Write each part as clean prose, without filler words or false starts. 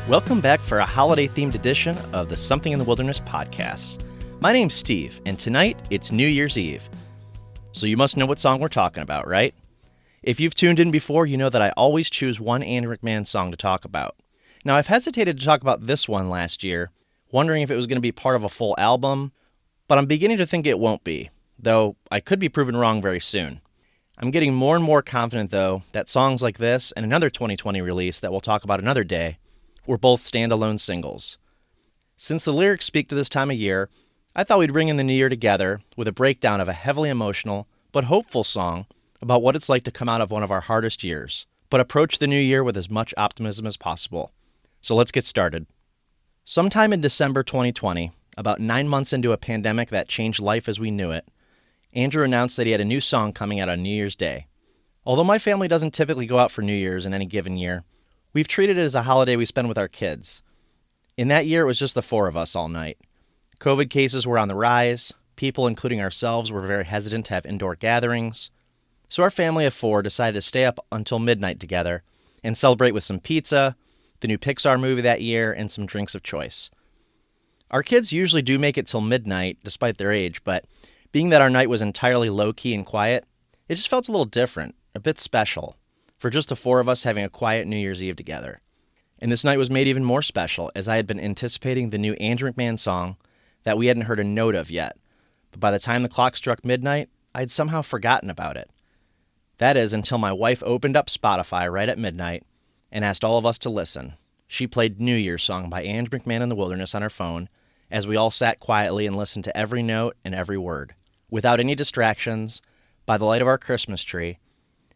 Welcome back for a holiday-themed edition of the Something in the Wilderness podcast. My name's Steve, and tonight it's New Year's Eve. So you must know what song we're talking about, right? If you've tuned in before, you know that I always choose one Andrew McMahon song to talk about. Now, I've hesitated to talk about this one last year, wondering if it was going to be part of a full album, but I'm beginning to think it won't be, though I could be proven wrong very soon. I'm getting more and more confident, though, that songs like this and another 2020 release that we'll talk about another day were both standalone singles. Since the lyrics speak to this time of year, I thought we'd bring in the new year together with a breakdown of a heavily emotional but hopeful song about what it's like to come out of one of our hardest years, but approach the new year with as much optimism as possible. So let's get started. Sometime in December 2020, about 9 months into a pandemic that changed life as we knew it, Andrew announced that he had a new song coming out on New Year's Day. Although my family doesn't typically go out for New Year's in any given year, we've treated it as a holiday we spend with our kids. In that year, it was just the four of us all night. COVID cases were on the rise. People, including ourselves, were very hesitant to have indoor gatherings. So our family of four decided to stay up until midnight together and celebrate with some pizza, the new Pixar movie that year, and some drinks of choice. Our kids usually do make it till midnight, despite their age, but being that our night was entirely low-key and quiet, it just felt a little different, a bit special, for just the four of us having a quiet New Year's Eve together. And this night was made even more special, as I had been anticipating the new Andrew McMahon song that we hadn't heard a note of yet. But by the time the clock struck midnight, I had somehow forgotten about it. That is, until my wife opened up Spotify right at midnight and asked all of us to listen. She played New Year's song by Andrew McMahon in the Wilderness on her phone, as we all sat quietly and listened to every note and every word. Without any distractions, by the light of our Christmas tree,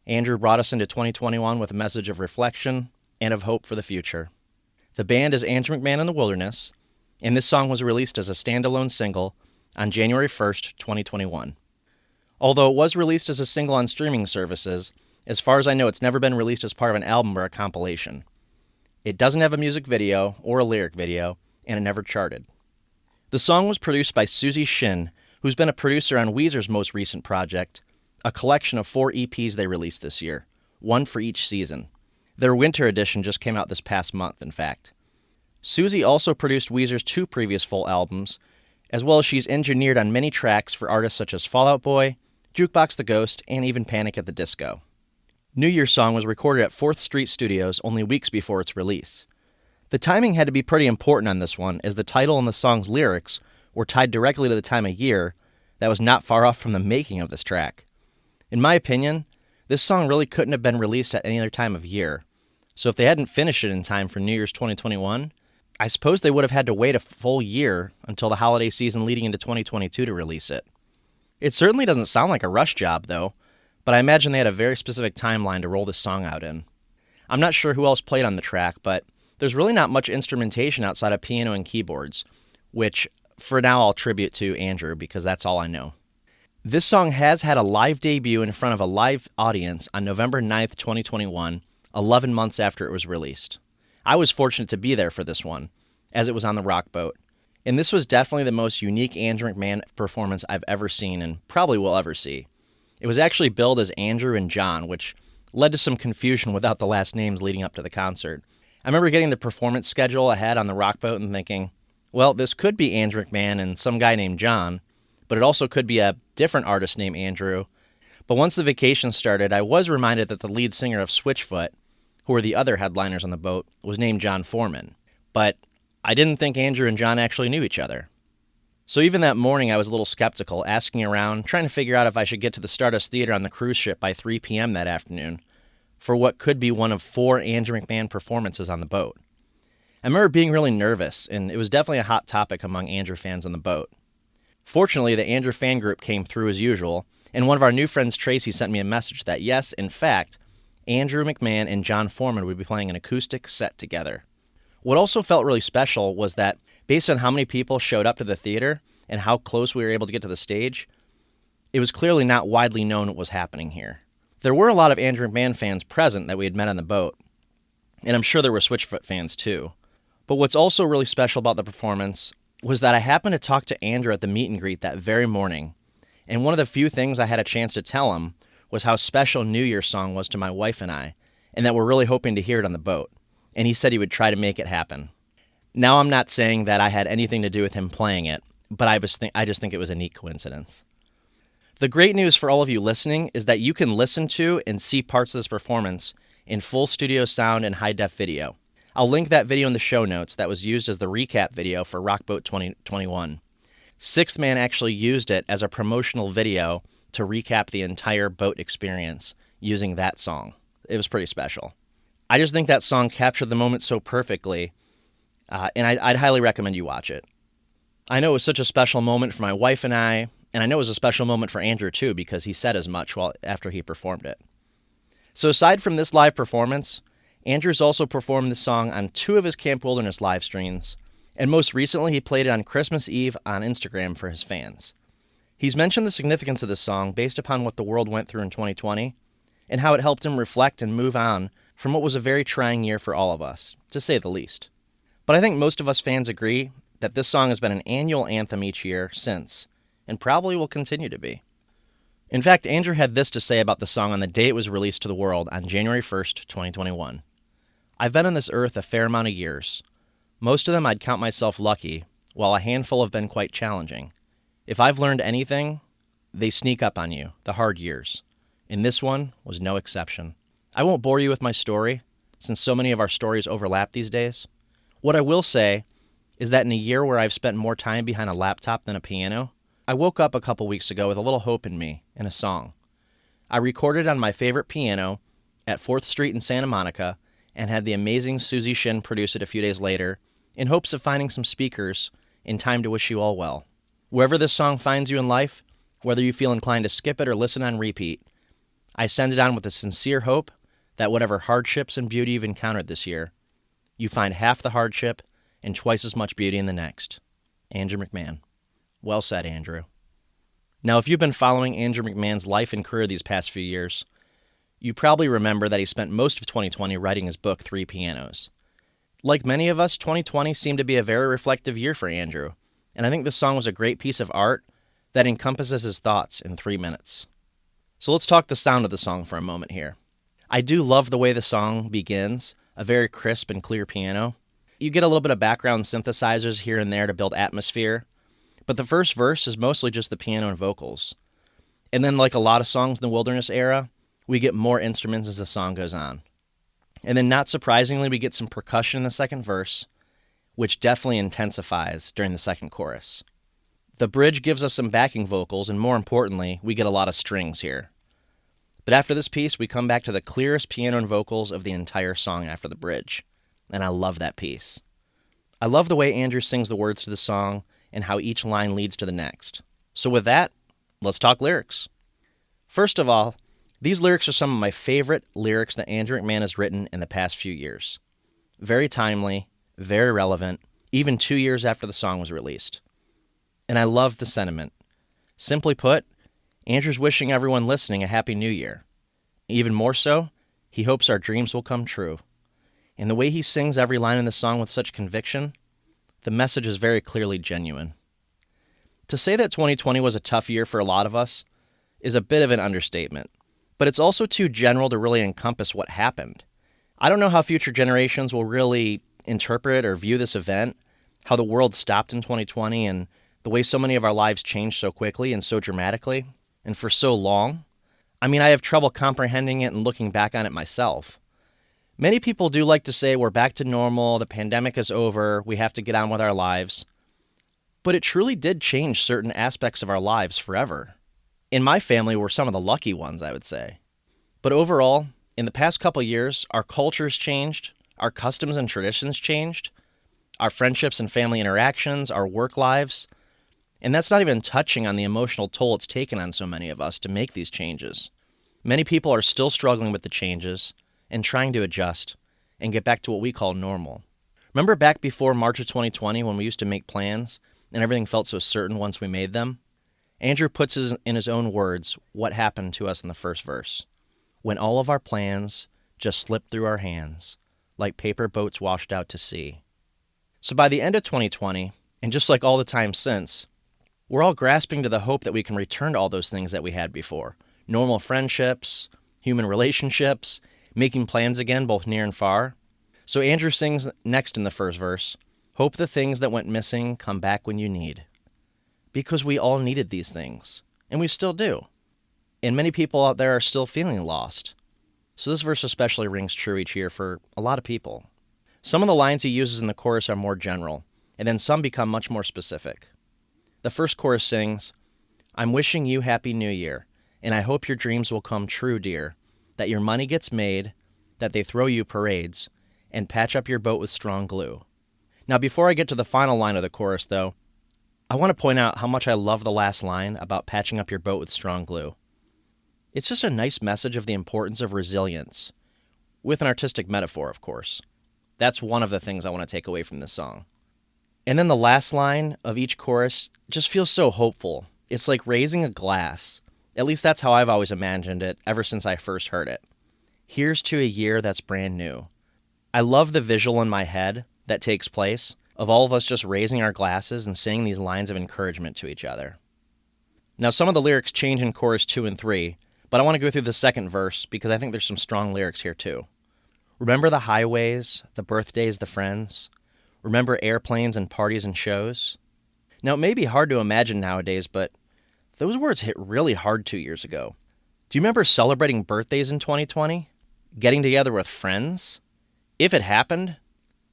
Andrew brought us into 2021 with a message of reflection and of hope for the future. The band is Andrew McMahon in the Wilderness, and this song was released as a standalone single on January 1st, 2021. Although it was released as a single on streaming services, as far as I know, it's never been released as part of an album or a compilation. It doesn't have a music video or a lyric video, and it never charted. The song was produced by Susie Shin, who's been a producer on Weezer's most recent project, a collection of 4 EPs they released this year, one for each season. Their winter edition just came out this past month, in fact. Susie also produced Weezer's 2 previous full albums, as well as she's engineered on many tracks for artists such as Fall Out Boy, Jukebox the Ghost, and even Panic at the Disco. New Year's Song was recorded at 4th Street Studios only weeks before its release. The timing had to be pretty important on this one, as the title and the song's lyrics were tied directly to the time of year that was not far off from the making of this track. In my opinion, this song really couldn't have been released at any other time of year, so if they hadn't finished it in time for New Year's 2021, I suppose they would have had to wait a full year until the holiday season leading into 2022 to release it. It certainly doesn't sound like a rush job, though, but I imagine they had a very specific timeline to roll this song out in. I'm not sure who else played on the track, but there's really not much instrumentation outside of piano and keyboards, which for now I'll attribute to Andrew because that's all I know. This song has had a live debut in front of a live audience on November 9th, 2021, 11 months after it was released. I was fortunate to be there for this one, as it was on the Rock Boat, and this was definitely the most unique Andrew McMahon performance I've ever seen and probably will ever see. It was actually billed as Andrew and John, which led to some confusion without the last names leading up to the concert. I remember getting the performance schedule ahead on the Rock Boat and thinking, well, this could be Andrew McMahon and some guy named John, but it also could be a different artist named Andrew. But once the vacation started, I was reminded that the lead singer of Switchfoot, who were the other headliners on the boat, was named John Foreman. But I didn't think Andrew and John actually knew each other. So even that morning, I was a little skeptical, asking around, trying to figure out if I should get to the Stardust Theater on the cruise ship by 3 p.m. that afternoon, for what could be one of 4 Andrew McMahon performances on the boat. I remember being really nervous, and it was definitely a hot topic among Andrew fans on the boat. Fortunately, the Andrew fan group came through as usual, and one of our new friends, Tracy, sent me a message that yes, in fact, Andrew McMahon and John Foreman would be playing an acoustic set together. What also felt really special was that, based on how many people showed up to the theater and how close we were able to get to the stage, it was clearly not widely known what was happening here. There were a lot of Andrew McMahon fans present that we had met on the boat, and I'm sure there were Switchfoot fans too. But what's also really special about the performance was that I happened to talk to Andrew at the meet and greet that very morning, and one of the few things I had a chance to tell him was how special New Year's Song was to my wife and I, and that we're really hoping to hear it on the boat. and he said he would try to make it happen. Now, I'm not saying that I had anything to do with him playing it, but I just think it was a neat coincidence. The great news for all of you listening is that you can listen to and see parts of this performance in full studio sound and high-def video. I'll link that video in the show notes that was used as the recap video for Rockboat 2021. Sixth Man actually used it as a promotional video to recap the entire boat experience using that song. It was pretty special. I just think that song captured the moment so perfectly, and I'd highly recommend you watch it. I know it was such a special moment for my wife and I know it was a special moment for Andrew too, because he said as much after he performed it. So aside from this live performance, Andrew's also performed this song on 2 of his Camp Wilderness live streams, and most recently he played it on Christmas Eve on Instagram for his fans. He's mentioned the significance of this song based upon what the world went through in 2020, and how it helped him reflect and move on from what was a very trying year for all of us, to say the least. But I think most of us fans agree that this song has been an annual anthem each year since, and probably will continue to be. In fact, Andrew had this to say about the song on the day it was released to the world on January 1st, 2021. I've been on this earth a fair amount of years. Most of them I'd count myself lucky, while a handful have been quite challenging. If I've learned anything, they sneak up on you, the hard years. And this one was no exception. I won't bore you with my story, since so many of our stories overlap these days. What I will say is that in a year where I've spent more time behind a laptop than a piano, I woke up a couple weeks ago with a little hope in me and a song. I recorded on my favorite piano at 4th Street in Santa Monica and had the amazing Susie Shin produce it a few days later in hopes of finding some speakers in time to wish you all well. Wherever this song finds you in life, whether you feel inclined to skip it or listen on repeat, I send it on with a sincere hope that whatever hardships and beauty you've encountered this year, you find half the hardship and twice as much beauty in the next. Andrew McMahon. Well said, Andrew. Now, if you've been following Andrew McMahon's life and career these past few years, you probably remember that he spent most of 2020 writing his book, 3 Pianos. Like many of us, 2020 seemed to be a very reflective year for Andrew, and I think this song was a great piece of art that encompasses his thoughts in 3 minutes. So let's talk the sound of the song for a moment here. I do love the way the song begins, a very crisp and clear piano. You get a little bit of background synthesizers here and there to build atmosphere, but the first verse is mostly just the piano and vocals. And then, like a lot of songs in the Wilderness era, we get more instruments as the song goes on. And then, not surprisingly, we get some percussion in the second verse, which definitely intensifies during the second chorus. The bridge gives us some backing vocals, and more importantly, we get a lot of strings here. But after this piece, we come back to the clearest piano and vocals of the entire song after the bridge. And I love that piece. I love the way Andrew sings the words to the song and how each line leads to the next. So with that, let's talk lyrics. First of all, these lyrics are some of my favorite lyrics that Andrew McMahon has written in the past few years. Very timely, very relevant, even 2 years after the song was released. And I love the sentiment. Simply put, Andrew's wishing everyone listening a Happy New Year. Even more so, he hopes our dreams will come true. And the way he sings every line in the song with such conviction, the message is very clearly genuine. To say that 2020 was a tough year for a lot of us is a bit of an understatement, but it's also too general to really encompass what happened. I don't know how future generations will really interpret or view this event, how the world stopped in 2020 and the way so many of our lives changed so quickly and so dramatically and for so long. I mean, I have trouble comprehending it and looking back on it myself. Many people do like to say we're back to normal, the pandemic is over, we have to get on with our lives. But it truly did change certain aspects of our lives forever. In my family, we're some of the lucky ones, I would say. But overall, in the past couple years, our cultures changed, our customs and traditions changed, our friendships and family interactions, our work lives, and that's not even touching on the emotional toll it's taken on so many of us to make these changes. Many people are still struggling with the changes and trying to adjust and get back to what we call normal. Remember back before March of 2020 when we used to make plans and everything felt so certain once we made them? Andrew puts in his own words what happened to us in the first verse. When all of our plans just slipped through our hands, like paper boats washed out to sea. So by the end of 2020, and just like all the time since, we're all grasping to the hope that we can return to all those things that we had before. Normal friendships, human relationships, making plans again, both near and far. So Andrew sings next in the first verse, "Hope the things that went missing come back when you need." Because we all needed these things, and we still do. And many people out there are still feeling lost. So this verse especially rings true each year for a lot of people. Some of the lines he uses in the chorus are more general, and then some become much more specific. The first chorus sings, "I'm wishing you Happy New Year, and I hope your dreams will come true, dear, that your money gets made, that they throw you parades, and patch up your boat with strong glue." Now, before I get to the final line of the chorus, though, I want to point out how much I love the last line about patching up your boat with strong glue. It's just a nice message of the importance of resilience, with an artistic metaphor, of course. That's one of the things I want to take away from this song. And then the last line of each chorus just feels so hopeful. It's like raising a glass. At least that's how I've always imagined it ever since I first heard it. Here's to a year that's brand new. I love the visual in my head that takes place of all of us just raising our glasses and saying these lines of encouragement to each other. Now, some of the lyrics change in chorus 2 and 3, but I want to go through the second verse because I think there's some strong lyrics here too. Remember the highways, the birthdays, the friends. Remember airplanes and parties and shows. Now, it may be hard to imagine nowadays, but those words hit really hard 2 years ago. Do you remember celebrating birthdays in 2020? Getting together with friends? If it happened,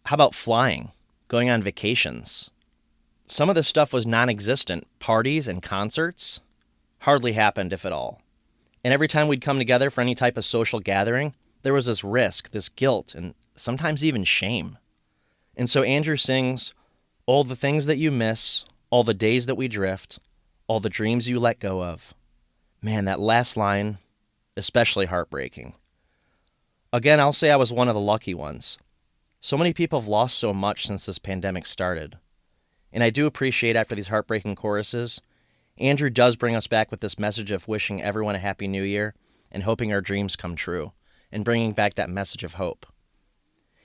how about flying? Going on vacations? Some of this stuff was non-existent. Parties and concerts hardly happened, if at all. And every time we'd come together for any type of social gathering, there was this risk, this guilt, and sometimes even shame. And so Andrew sings, "All the things that you miss, all the days that we drift, all the dreams you let go of." Man, that last line, especially heartbreaking. Again, I'll say I was one of the lucky ones. So many people have lost so much since this pandemic started. And I do appreciate after these heartbreaking choruses, Andrew does bring us back with this message of wishing everyone a happy new year and hoping our dreams come true, and bringing back that message of hope.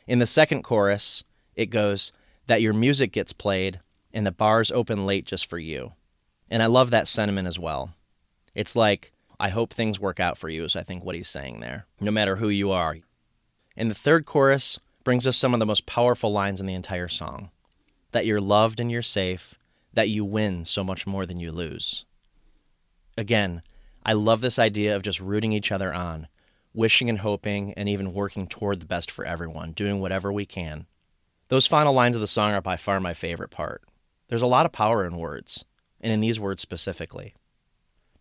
In the second chorus, it goes, "that your music gets played and the bars open late just for you." And I love that sentiment as well. It's like, I hope things work out for you is I think what he's saying there, no matter who you are. And the third chorus brings us some of the most powerful lines in the entire song. That you're loved and you're safe, that you win so much more than you lose. Again, I love this idea of just rooting each other on, wishing and hoping, and even working toward the best for everyone, doing whatever we can. Those final lines of the song are by far my favorite part. There's a lot of power in words, and in these words specifically.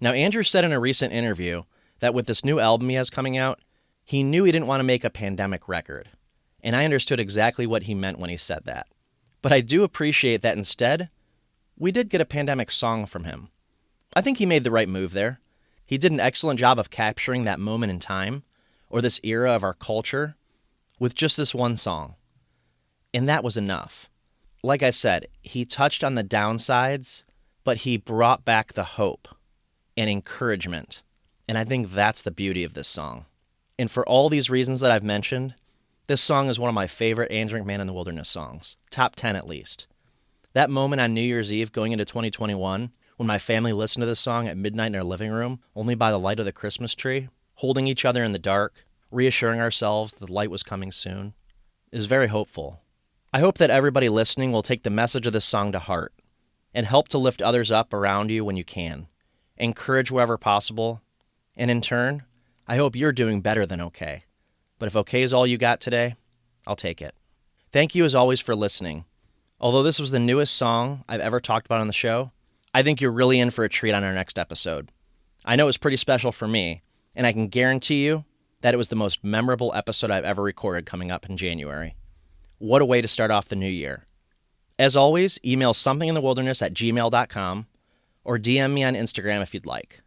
Now, Andrew said in a recent interview that with this new album he has coming out, he knew he didn't want to make a pandemic record, and I understood exactly what he meant when he said that. But I do appreciate that instead, we did get a pandemic song from him. I think he made the right move there. He did an excellent job of capturing that moment in time, or this era of our culture, with just this one song. And that was enough. Like I said, he touched on the downsides, but he brought back the hope and encouragement. And I think that's the beauty of this song. And for all these reasons that I've mentioned, this song is one of my favorite Andrew McMahon in the Wilderness songs. Top 10 at least. That moment on New Year's Eve going into 2021, when my family listened to this song at midnight in our living room, only by the light of the Christmas tree, holding each other in the dark, reassuring ourselves that the light was coming soon, is very hopeful. I hope that everybody listening will take the message of this song to heart and help to lift others up around you when you can. Encourage wherever possible. And in turn, I hope you're doing better than okay. But if okay is all you got today, I'll take it. Thank you as always for listening. Although this was the newest song I've ever talked about on the show, I think you're really in for a treat on our next episode. I know it was pretty special for me, and I can guarantee you that it was the most memorable episode I've ever recorded coming up in January. What a way to start off the new year. As always, email somethinginthewilderness@gmail.com or DM me on Instagram if you'd like.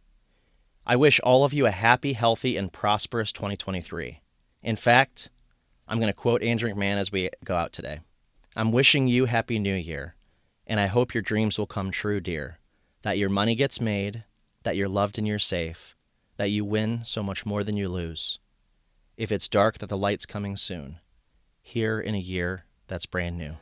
I wish all of you a happy, healthy, and prosperous 2023. In fact, I'm going to quote Andrew McMahon as we go out today. "I'm wishing you Happy New Year, and I hope your dreams will come true, dear. That your money gets made, that you're loved and you're safe, that you win so much more than you lose. If it's dark, that the light's coming soon. Here in a year that's brand new."